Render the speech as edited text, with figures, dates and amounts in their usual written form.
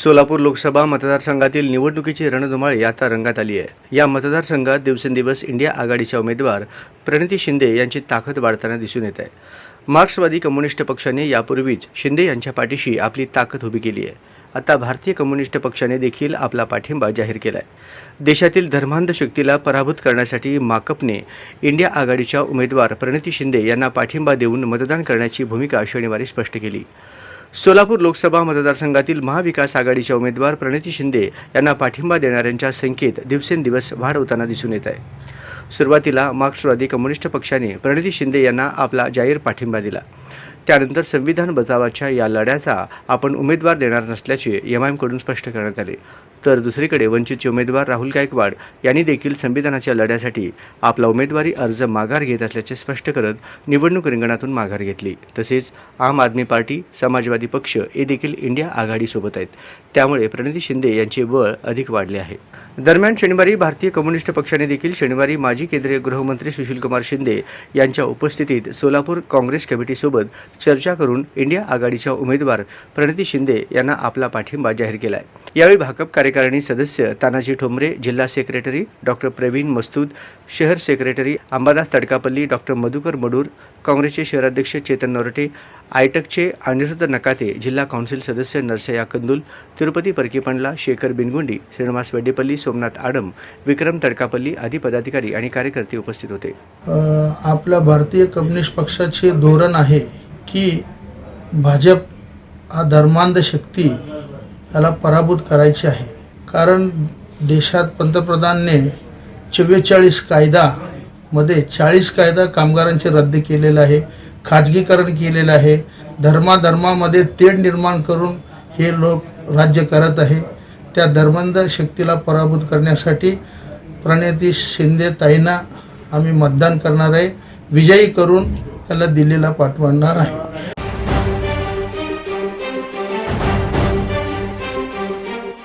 सोलापूर लोकसभा मतदारसंघातील निवडणुकीची रणधुमाळी आता रंगात आली आहे। या मतदारसंघात दिवसेंदिवस इंडिया आघाडीच्या उमेदवार प्रणिती शिंदे यांची ताकद वाढताना दिसून येत आहे। मार्क्सवादी कम्युनिस्ट पक्षाने यापूर्वीच शिंदे यांच्या पाठीशी आपली ताकद उभी केली आहे। आता भारतीय कम्युनिस्ट पक्षाने देखील आपला पाठिंबा जाहीर केला आहे। देशातील धर्मांध शक्तीला पराभूत करण्यासाठी माकपने इंडिया आघाडीच्या उमेदवार प्रणिती शिंदे यांना पाठिंबा देऊन मतदान करण्याची भूमिका शनिवारी स्पष्ट केली। सोलापूर लोकसभा मतदारसंघातील महाविकास आघाडीच्या उमेदवार प्रणिती शिंदे यांना पाठिंबा देणाऱ्यांच्या संख्येत दिवसेंदिवस वाढ होताना दिसून येत आहे। सुरुवातीला मार्क्सवादी कम्युनिस्ट पक्षाने प्रणिती शिंदे यांना आपला जाहीर पाठिंबा दिला। त्यानंतर संविधान बचावाच्या या लढ्याचा आपण उमेदवार देणार नसल्याचे एमआयएमकडून स्पष्ट करण्यात आले। तर दुसरीकडे वंचितचे उमेदवार राहुल गायकवाड यांनी देखील संविधानाच्या लढ्यासाठी आपला उमेदवारी अर्ज माघार घेत असल्याचे स्पष्ट करत निवडणूक रिंगणातून माघार घेतली। तसेच आम आदमी पार्टी, समाजवादी पक्ष हे देखील इंडिया आघाडीसोबत आहेत। त्यामुळे प्रणिती शिंदे यांचे बळ अधिक वाढले आहे। दरम्यान शनिवारी भारतीय कम्युनिस्ट पक्षाने देखील शनिवारी माजी केंद्रीय गृहमंत्री सुशीलकुमार शिंदे यांच्या उपस्थितीत सोलापूर काँग्रेस कमिटीसोबत चर्चा करून इंडिया आघाडीच्या उमेदवार प्रणिती शिंदे यांना आपला पाठिंबा जाहीर केला आहे। यावेळी भाकप कार्यकारिणी सदस्य तानाजी ठोंबरे, जिल्हा सेक्रेटरी डॉक्टर प्रवीण मस्तूद, शहर सेक्रेटरी अंबादास तडकापल्ली, डॉक्टर मधुकर मडूर, काँग्रेसचे शहराध्यक्ष चेतन नरोटे, आयटकचे अनिरुद्ध नकाते, जिल्हा काउन्सिल सदस्य नरसया कंदुल, तिरुपती परकीपंडला, शेखर बिनगुंडी, श्रीनिवास वेड्डेपल्ली, सोमनाथ आडम, विक्रम तडकापल्ली आदी पदाधिकारी आणि कार्यकर्ते उपस्थित होते। आपल्या भारतीय कम्युनिस्ट पक्षाचे धोरण आहे की भाजप हा धर्मांध शक्ती याला पराभूत करायची आहे। कारण देशात पंतप्रधानांनी 44 कायदामध्ये 40 कायदा कामगारांचे रद्द केलेला आहे, खाजगीकरण केलेलं आहे। धर्मामध्ये तेढ निर्माण करून हे लोक राज्य करत आहे। त्या धर्मांध शक्तीला पराभूत करण्यासाठी प्रणिती शिंदे ताईंना आम्ही मतदान करणार आहे, विजयी करून त्याला दिल्लीला पाठवणार आहे।